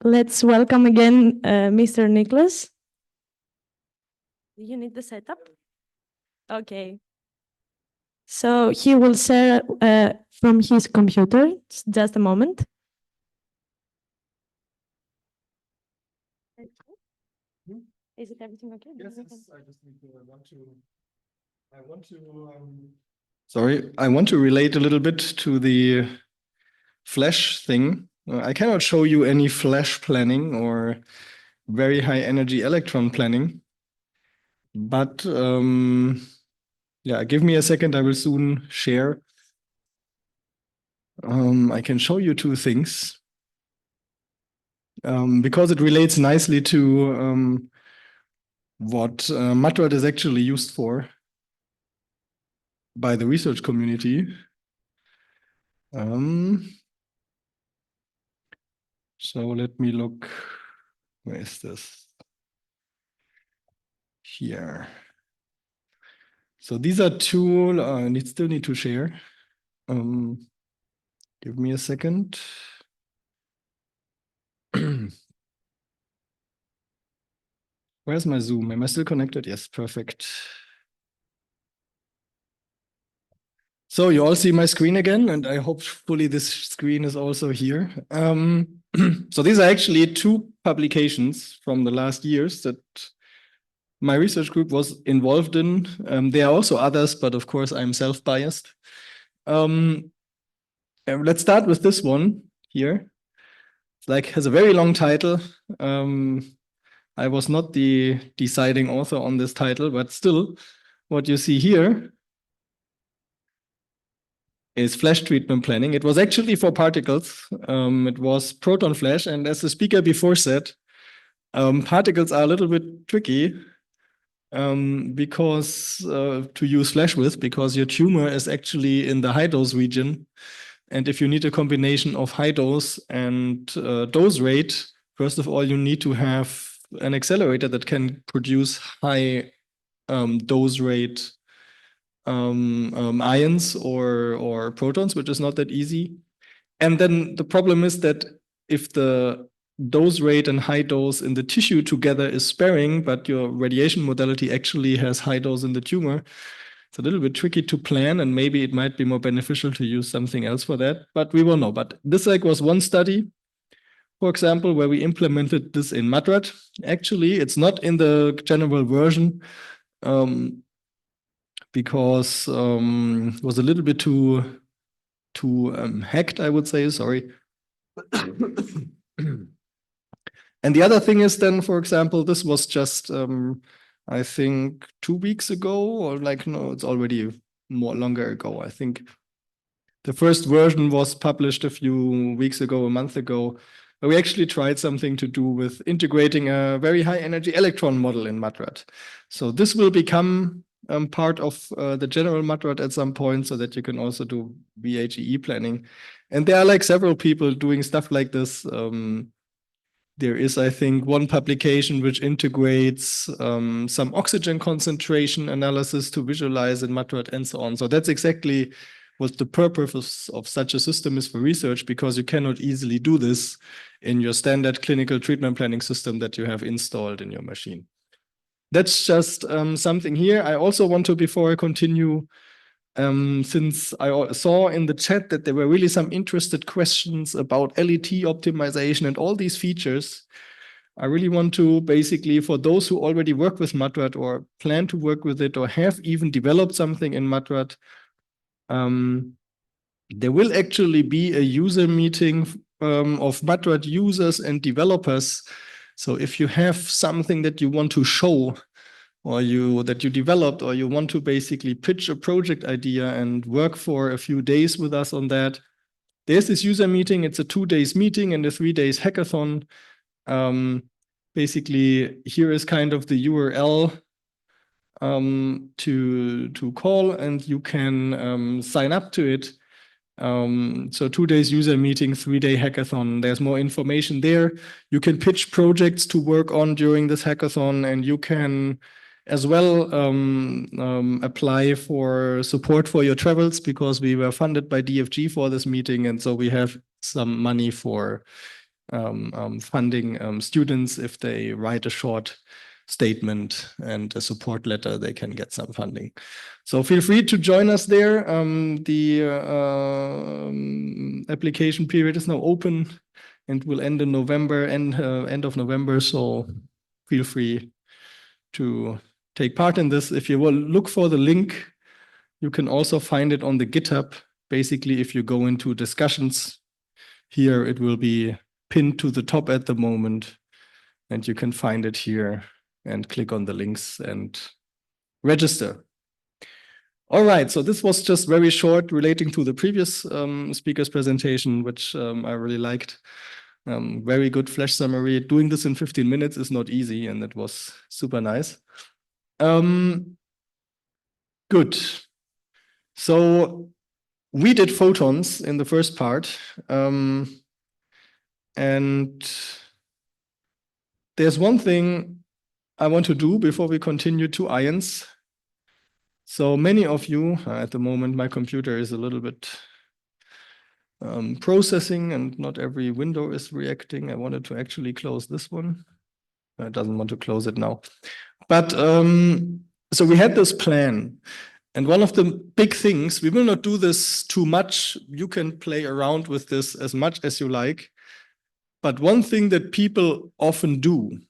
Let's welcome again Mr. Niklas. Do you need the setup? Okay. So he will share from his computer. Just a moment. Is it everything okay? Yes, I just need to, sorry, I want to relate a little bit to the flash thing. I cannot show you any flash planning or very high energy electron planning, but yeah, give me a second, I will soon share. I can show you two things because it relates nicely to what MATROT is actually used for by the research community. So let me look, where is this? Here. So these are two, I still need to share. Give me a second. Where's my Zoom? Am I still connected? Yes, perfect. So you all see my screen again, and I hopefully this screen is also here. So these are actually two publications from the last years that my research group was involved in. There are also others, but of course I'm self-biased. Let's start with this one here. It's has a very long title. I was not the deciding author on this title, but still, what you see here is flash treatment planning. It was actually for particles. It was proton flash, and as the speaker before said, particles are a little bit tricky because to use flash with, because your tumor is actually in the high dose region. And if you need a combination of high dose and dose rate, first of all, you need to have an accelerator that can produce high dose rate ions or protons, which is not that easy. And then the problem is that if the dose rate and high dose in the tissue together is sparing, but your radiation modality actually has high dose in the tumor, it's a little bit tricky to plan, and maybe it might be more beneficial to use something else for that, but we will know. But this was one study, for example, where we implemented this in MATROT. Actually, it's not in the general version because it was a little bit too hacked, I would say, sorry. And the other thing is then, for example, this was just I think 2 weeks ago, or no, it's already more longer ago. I think the first version was published a few weeks ago, a month ago, where we actually tried something to do with integrating a very high energy electron model in MATROT. So this will become part of the general MATROT at some point, so that you can also do VHE planning. And there are several people doing stuff like this. There is, I think, one publication which integrates some oxygen concentration analysis to visualize in MATROT and so on. So that's exactly what the purpose of such a system is for research, because you cannot easily do this in your standard clinical treatment planning system that you have installed in your machine. That's just something here. I also want to, before I continue, since I saw in the chat that there were really some interested questions about LET optimization and all these features, I really want to basically, for those who already work with MATROT or plan to work with it or have even developed something in MATROT, there will actually be a user meeting of MATROT users and developers. So if you have something that you want to show, or that you developed, or you want to basically pitch a project idea and work for a few days with us on that, there's this user meeting. It's a 2 days meeting and a 3 days hackathon. Basically, here is kind of the URL to call, and you can sign up to it. So 2 days user meeting, 3-day hackathon. There's more information there. You can pitch projects to work on during this hackathon, and you can as well apply for support for your travels, because we were funded by DFG for this meeting, and so we have some money for funding students. If they write a short statement and a support letter, they can get some funding. So feel free to join us there. The application period is now open and will end in November, end of November. So feel free to take part in this. If you will look for the link, you can also find it on the GitHub. Basically, if you go into discussions here, it will be pinned to the top at the moment, and you can find it here and click on the links and register. All right, so this was just very short relating to the previous speaker's presentation, which I really liked. Very good flash summary. Doing this in 15 minutes is not easy, and it was super nice. Good. So we did photons in the first part. And there's one thing I want to do before we continue to ions. So many of you, at the moment, my computer is a little bit processing and not every window is reacting. I wanted to actually close this one. It doesn't want to close it now. But so we had this plan. And one of the big things, we will not do this too much. You can play around with this as much as you like. But one thing that people often do,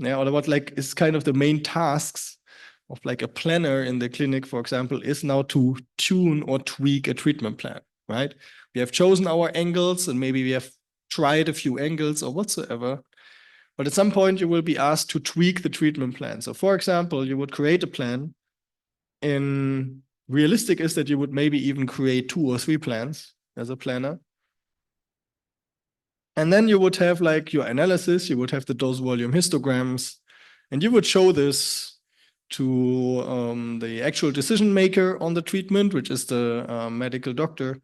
or what like is kind of the main tasks of like a planner in the clinic, for example, is now to tune or tweak a treatment plan, right? We have chosen our angles and maybe we have tried a few angles or whatsoever. But at some point you will be asked to tweak the treatment plan. So for example, you would create a plan. In realistic is that you would maybe even create 2 or 3 plans as a planner. And then you would have like your analysis, you would have the dose volume histograms, and you would show this to the actual decision maker on the treatment, which is the medical doctor,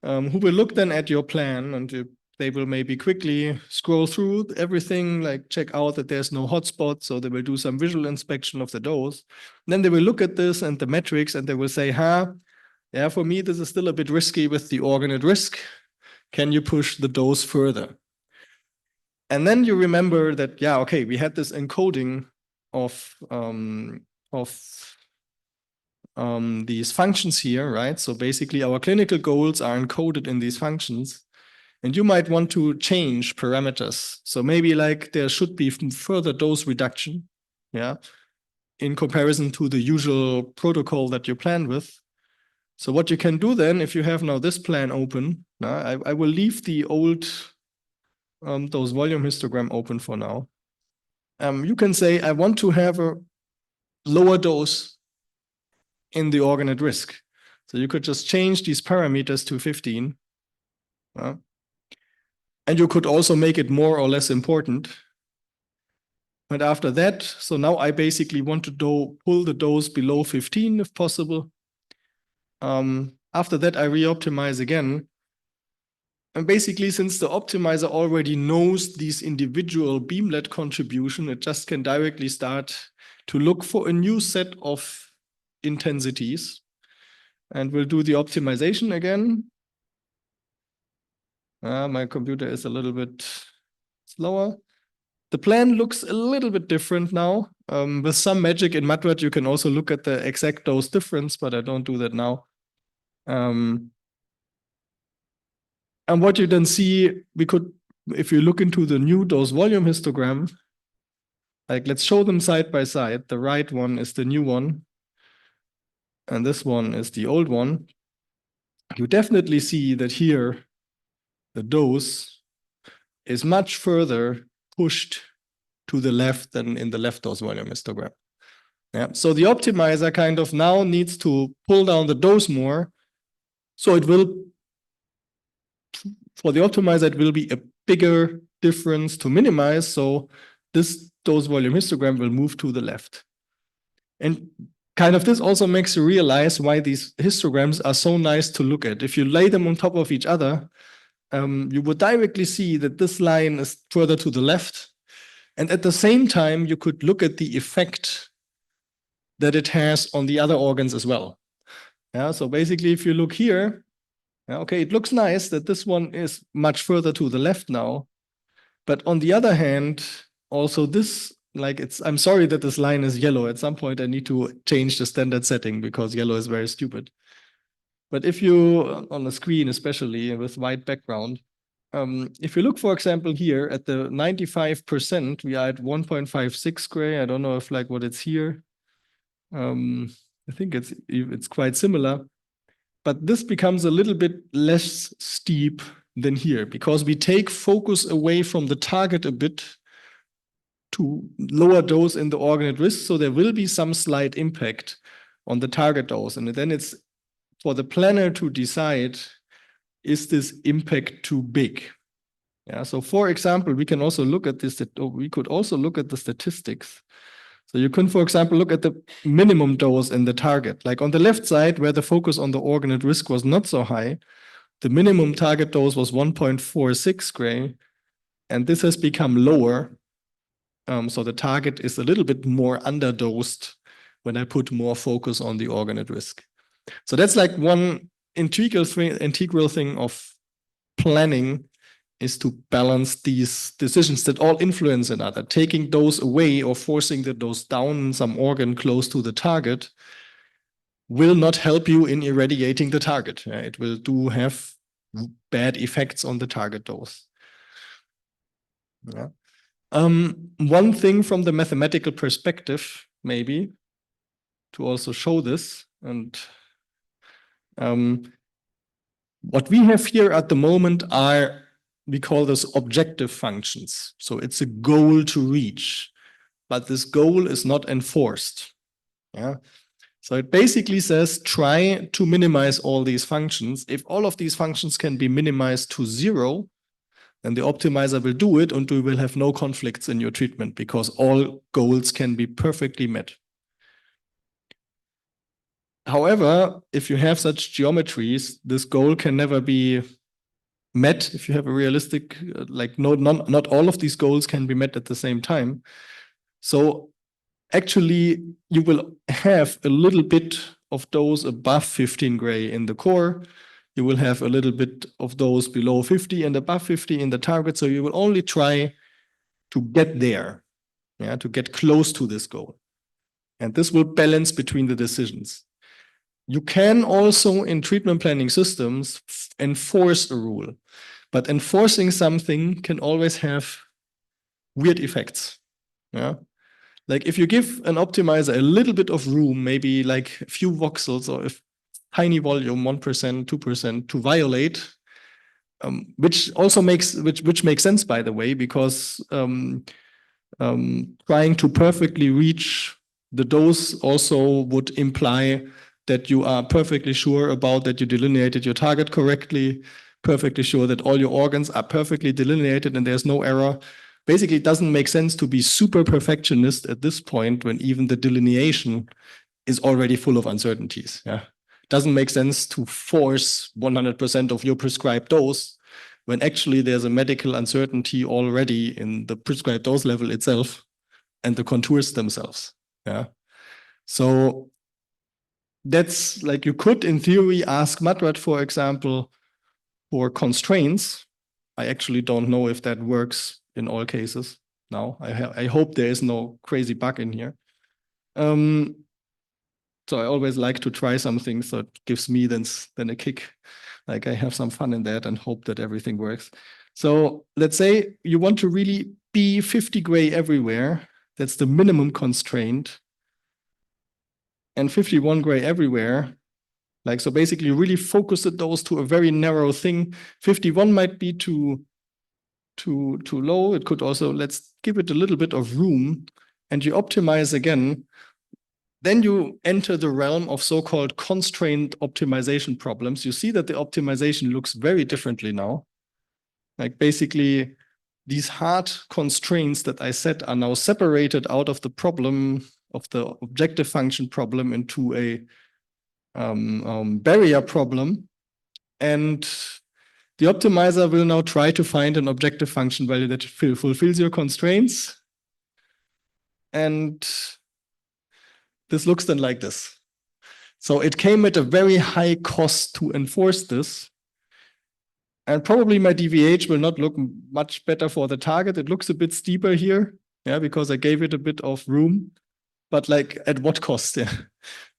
who will look then at your plan, and they will maybe quickly scroll through everything, like check out that there's no hotspot. So they will do some visual inspection of the dose. Then they will look at this and the metrics, and they will say, yeah, for me, this is still a bit risky with the organ at risk. Can you push the dose further? And then you remember that, yeah, okay, we had this encoding of these functions here, right? So basically our clinical goals are encoded in these functions. And you might want to change parameters. So maybe like there should be further dose reduction, yeah, in comparison to the usual protocol that you plan with. So what you can do then, if you have now this plan open, I will leave the old dose volume histogram open for now. You can say, I want to have a lower dose in the organ at risk. So you could just change these parameters to 15. And you could also make it more or less important. But after that, so now I basically want to pull the dose below 15 if possible. After that, I re-optimize again. And basically, since the optimizer already knows these individual beamlet contribution, it just can directly start to look for a new set of intensities. And we'll do the optimization again. My computer is a little bit slower. The plan looks a little bit different now. With some magic in MATRAD, you can also look at the exact dose difference, but I don't do that now. And what you then see, if you look into the new dose volume histogram, like let's show them side by side. The right one is the new one, and this one is the old one. You definitely see that here, the dose is much further pushed to the left than in the left dose volume histogram. Yeah. So the optimizer kind of now needs to pull down the dose more. So it will, for the optimizer, it will be a bigger difference to minimize. So this dose volume histogram will move to the left. And kind of this also makes you realize why these histograms are so nice to look at. If you lay them on top of each other, you would directly see that this line is further to the left. And at the same time, you could look at the effect that it has on the other organs as well. Yeah, so basically, if you look here, okay, it looks nice that this one is much further to the left now. But on the other hand, also this, like I'm sorry that this line is yellow. At some point I need to change the standard setting because yellow is very stupid. But if you, on the screen especially with white background, if you look, for example, here at the 95%, we are at 1.56 gray. I don't know if like what it's here. I think it's quite similar. But this becomes a little bit less steep than here because we take focus away from the target a bit to lower dose in the organ at risk. So there will be some slight impact on the target dose. And then it's for the planner to decide, is this impact too big? Yeah. So for example, we can also look at this, we could also look at the statistics. So you can, for example, look at the minimum dose in the target. Like on the left side, where the focus on the organ at risk was not so high, the minimum target dose was 1.46 gray, and this has become lower. So the target is a little bit more underdosed when I put more focus on the organ at risk. So that's like one integral thing of planning, is to balance these decisions that all influence another. Taking those away or forcing the dose down in some organ close to the target will not help you in irradiating the target. It will have bad effects on the target dose. Yeah. One thing from the mathematical perspective, maybe, to also show this, and what we have here at the moment are, we call this objective functions. So it's a goal to reach, but this goal is not enforced. Yeah. So it basically says, try to minimize all these functions. If all of these functions can be minimized to 0, then the optimizer will do it and you will have no conflicts in your treatment because all goals can be perfectly met. However, if you have such geometries, this goal can never be met if you have a realistic, like not all of these goals can be met at the same time. So actually you will have a little bit of those above 15 gray in the core. You will have a little bit of those below 50 and above 50 in the target. So you will only try to get there, yeah, to get close to this goal. And this will balance between the decisions. You can also, in treatment planning systems, enforce a rule. But enforcing something can always have weird effects. Yeah. Like if you give an optimizer a little bit of room, maybe like a few voxels or a tiny volume, 1%, 2%, to violate, which also makes sense, by the way, because trying to perfectly reach the dose also would imply that you are perfectly sure about that you delineated your target correctly, perfectly sure that all your organs are perfectly delineated and there's no error. Basically, it doesn't make sense to be super perfectionist at this point when even the delineation is already full of uncertainties. Yeah, it doesn't make sense to force 100% of your prescribed dose when actually there's a medical uncertainty already in the prescribed dose level itself and the contours themselves. Yeah, so that's like, you could in theory ask Madrat, for example, for constraints. I actually don't know if that works in all cases now. I hope there is no crazy bug in here. So I always like to try something, so it gives me then a kick. Like I have some fun in that and hope that everything works. So let's say you want to really be 50 gray everywhere. That's the minimum constraint. And 51 gray everywhere. Like, so basically you really focus the dose to a very narrow thing. 51 might be too low. It could also, let's give it a little bit of room and you optimize again. Then you enter the realm of so-called constraint optimization problems. You see that the optimization looks very differently now. Like basically these hard constraints that I set are now separated out of the problem of the objective function problem into a barrier problem. And the optimizer will now try to find an objective function value that fulfills your constraints. And this looks then like this. So it came at a very high cost to enforce this. And probably my DVH will not look much better for the target. It looks a bit steeper here, yeah, because I gave it a bit of room. But like at what cost? Yeah.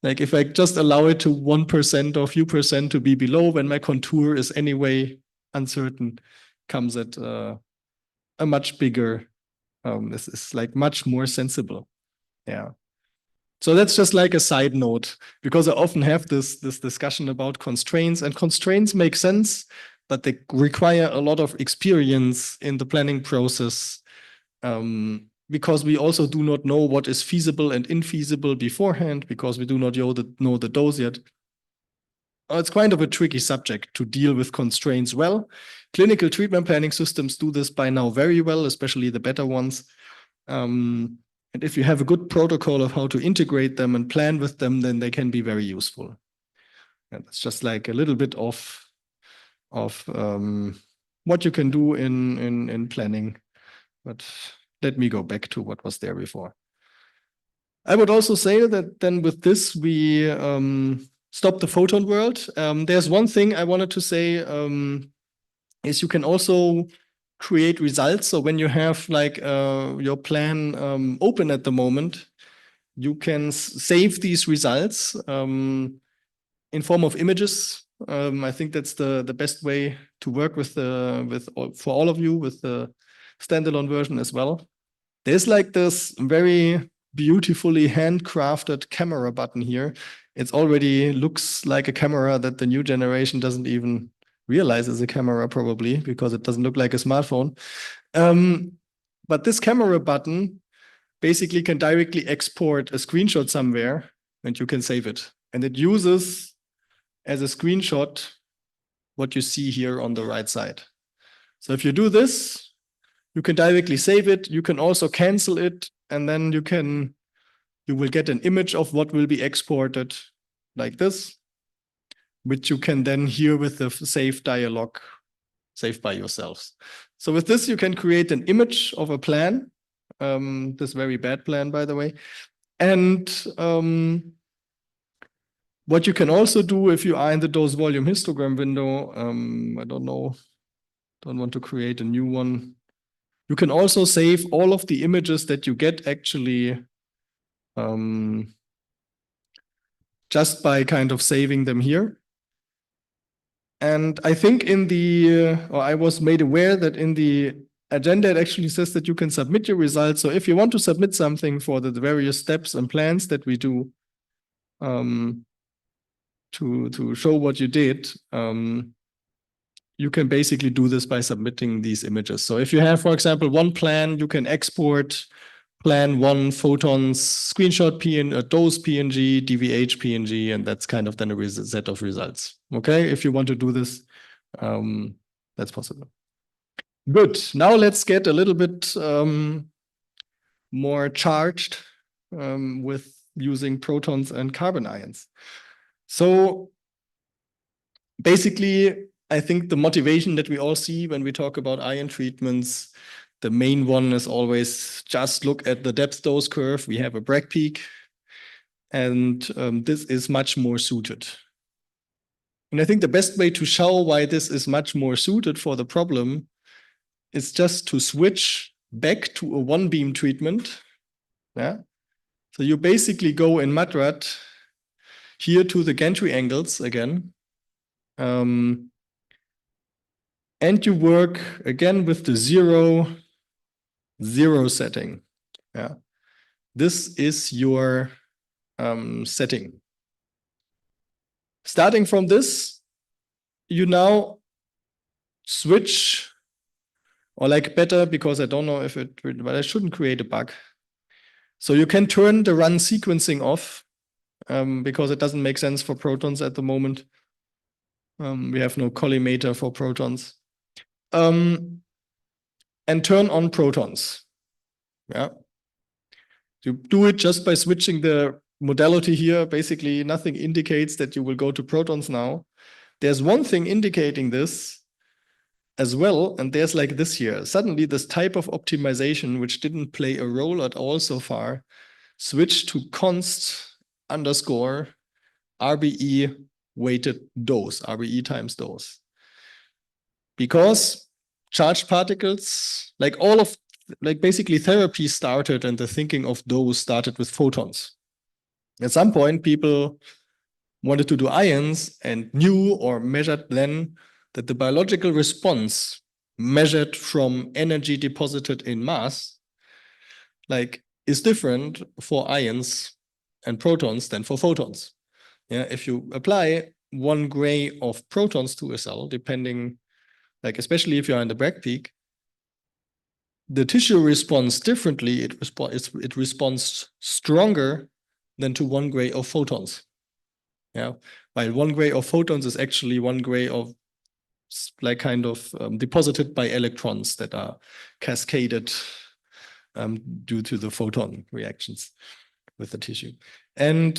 Like if I just allow it to 1% or few percent to be below when my contour is anyway uncertain, comes at a much bigger, this is like much more sensible. Yeah. So that's just like a side note, because I often have this discussion about constraints, and constraints make sense, but they require a lot of experience in the planning process, because we also do not know what is feasible and infeasible beforehand, because we do not know the dose yet. It's kind of a tricky subject to deal with constraints well. Clinical treatment planning systems do this by now very well, especially the better ones. And if you have a good protocol of how to integrate them and plan with them, then they can be very useful. And that's just like a little bit of what you can do in planning. But let me go back to what was there before. I would also say that then with this, we stop the photon world. There's one thing I wanted to say, is you can also create results. So when you have like your plan open at the moment, you can save these results in form of images. I think that's the best way to work with for all of you with the standalone version as well. There's like this very beautifully handcrafted camera button here. It already looks like a camera that the new generation doesn't even realize is a camera, probably because it doesn't look like a smartphone. But this camera button basically can directly export a screenshot somewhere and you can save it. And it uses as a screenshot what you see here on the right side. So if you do this, you can directly save it. You can also cancel it, and then you will get an image of what will be exported like this, which you can then hear with the save dialog, save by yourselves. So with this, you can create an image of a plan, this very bad plan, by the way. And what you can also do if you are in the dose volume histogram window, I don't know, don't want to create a new one. You can also save all of the images that you get actually just by kind of saving them here. And I think in the, or I was made aware that in the agenda, it actually says that you can submit your results. So if you want to submit something for the various steps and plans that we do to show what you did, you can basically do this by submitting these images. So if you have, for example, one plan, you can export plan one photons, screenshot dose PNG, DVH PNG, and that's kind of then a set of results. Okay, if you want to do this, that's possible. Good. Now let's get a little bit more charged with using protons and carbon ions. So basically, I think the motivation that we all see when we talk about ion treatments, the main one is always just look at the depth dose curve. We have a Bragg peak, and this is much more suited. And I think the best way to show why this is much more suited for the problem is just to switch back to a one beam treatment. Yeah. So you basically go in MATRAD here to the gantry angles again. And you work again with the 0, 0 setting. Yeah. This is your setting. Starting from this, you now switch, or like better, because I don't know if it, but I shouldn't create a bug. So you can turn the run sequencing off because it doesn't make sense for protons at the moment. We have no collimator for protons. And turn on protons. Yeah. You do it just by switching the modality here. Basically, nothing indicates that you will go to protons now. There's one thing indicating this as well, and there's like this here. Suddenly, this type of optimization, which didn't play a role at all so far, switched to const underscore RBE weighted dose, RBE times dose. because charged particles, basically therapy started and the thinking of those started with photons. At some point, people wanted to do ions and knew or measured then that the biological response measured from energy deposited in mass, is different for ions and protons than for photons. Yeah, if you apply 1 gray of protons to a cell, depending, especially if you're in the Bragg peak, the tissue responds differently. It responds stronger than to 1 gray of photons. Yeah, while 1 gray of photons is actually 1 gray of deposited by electrons that are cascaded due to the photon reactions with the tissue. And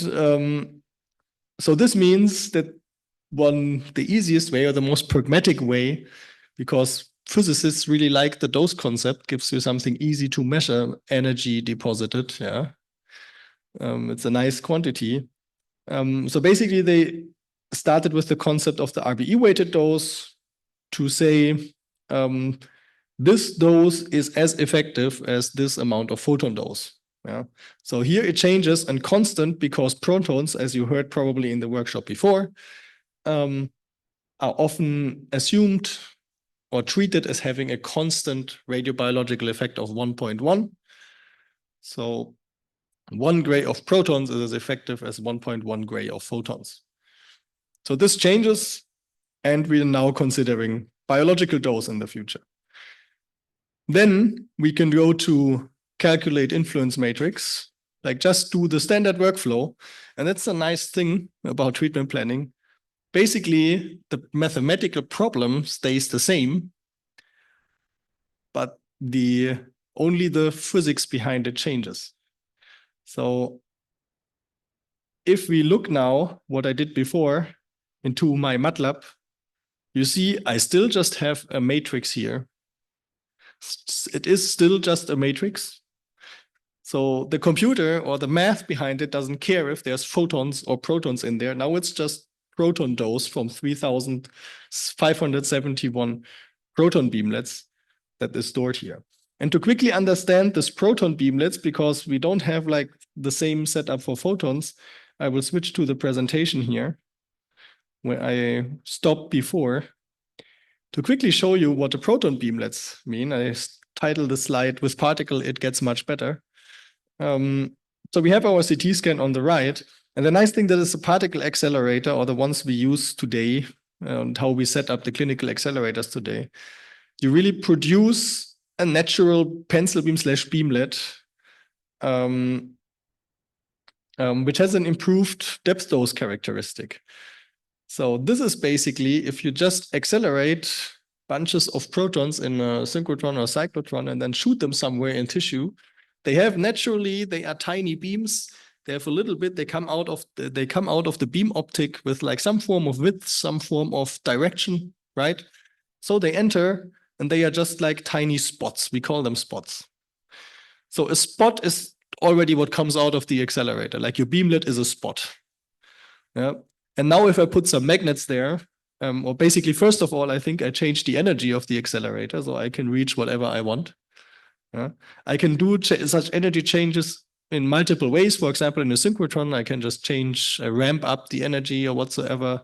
so this means that the easiest way or the most pragmatic way, because physicists really like the dose concept, gives you something easy to measure energy deposited. Yeah, it's a nice quantity. So basically, they started with the concept of the RBE weighted dose to say this dose is as effective as this amount of photon dose. Yeah. So here it changes and constant because protons, as you heard probably in the workshop before, are often assumed or treated as having a constant radiobiological effect of 1.1. So 1 gray of protons is as effective as 1.1 gray of photons. So this changes, and we are now considering biological dose in the future. Then we can go to calculate influence matrix, just do the standard workflow. And that's a nice thing about treatment planning. Basically, the mathematical problem stays the same, but only the physics behind it changes. So if we look now what I did before into my MATLAB, you see I still just have a matrix here. It is still just a matrix. So the computer or the math behind it doesn't care if there's photons or protons in there. Now it's just proton dose from 3,571 proton beamlets that is stored here. And to quickly understand this proton beamlets, because we don't have the same setup for photons, I will switch to the presentation here, where I stopped before. To quickly show you what the proton beamlets mean, I titled the slide "With particle, it gets much better." So we have our CT scan on the right, and the nice thing that is a particle accelerator, or the ones we use today, and how we set up the clinical accelerators today, you really produce a natural pencil beam / beamlet, which has an improved depth dose characteristic. So this is basically if you just accelerate bunches of protons in a synchrotron or cyclotron and then shoot them somewhere in tissue, they are tiny beams. They have a little bit, they come out of the beam optic with some form of width, some form of direction, right? So they enter and they are just tiny spots. We call them spots. So a spot is already what comes out of the accelerator. Your beamlet is a spot. Yeah. And now if I put some magnets there, or basically, first of all, I think I changed the energy of the accelerator so I can reach whatever I want. Yeah. I can do such energy changes in multiple ways. For example, in a synchrotron, I can just ramp up the energy or whatsoever,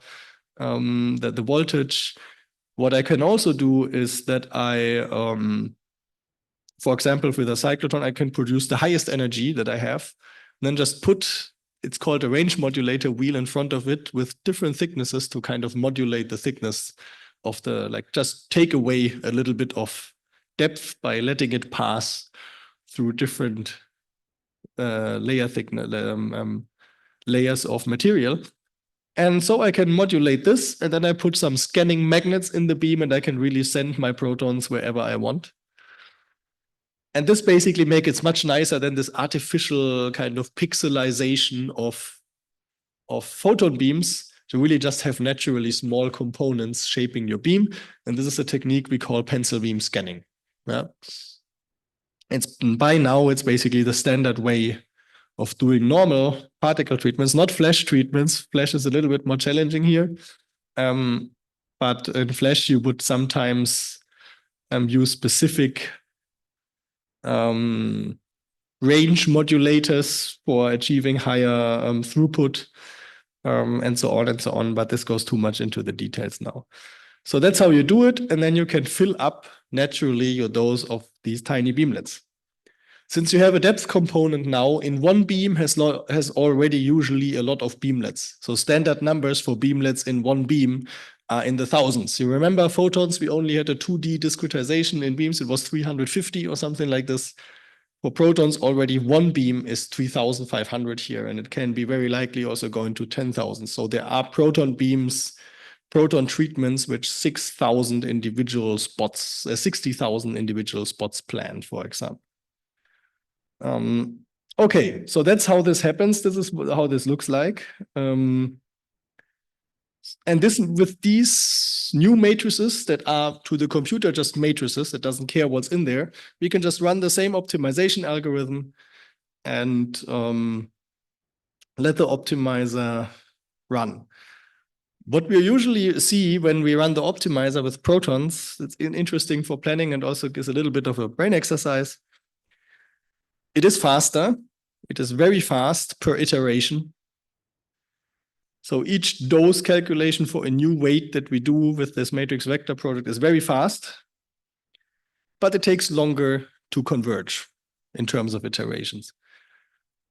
the voltage. What I can also do is that for example, with a cyclotron, I can produce the highest energy that I have, and then just it's called a range modulator wheel in front of it with different thicknesses to kind of modulate the thickness of just take away a little bit of depth by letting it pass through different layer thickness, layers of material. And so I can modulate this, and then I put some scanning magnets in the beam, and I can really send my protons wherever I want. And this basically makes it much nicer than this artificial kind of pixelization of photon beams to really just have naturally small components shaping your beam. And this is a technique we call pencil beam scanning. Yeah. By now, it's basically the standard way of doing normal particle treatments, not flash treatments. Flash is a little bit more challenging here. but in Flash you would sometimes use specific range modulators for achieving higher throughput, and so on and so on. But this goes too much into the details now. So that's how you do it. And then you can fill up naturally your dose of these tiny beamlets. Since you have a depth component now, in one beam has already usually a lot of beamlets. So standard numbers for beamlets in one beam are in the thousands. You remember photons, we only had a 2D discretization in beams. It was 350 or something like this. For protons, already one beam is 3,500 here, and it can be very likely also going to 10,000. So there are proton beams, proton treatments with 6,000 individual spots, 60,000 individual spots planned, for example. Okay, so that's how this happens. This is how this looks like. And this, with these new matrices that are to the computer just matrices, it doesn't care what's in there, we can just run the same optimization algorithm and let the optimizer run. What we usually see when we run the optimizer with protons, it's interesting for planning and also gives a little bit of a brain exercise. It is faster. It is very fast per iteration. So each dose calculation for a new weight that we do with this matrix vector project is very fast, but it takes longer to converge in terms of iterations.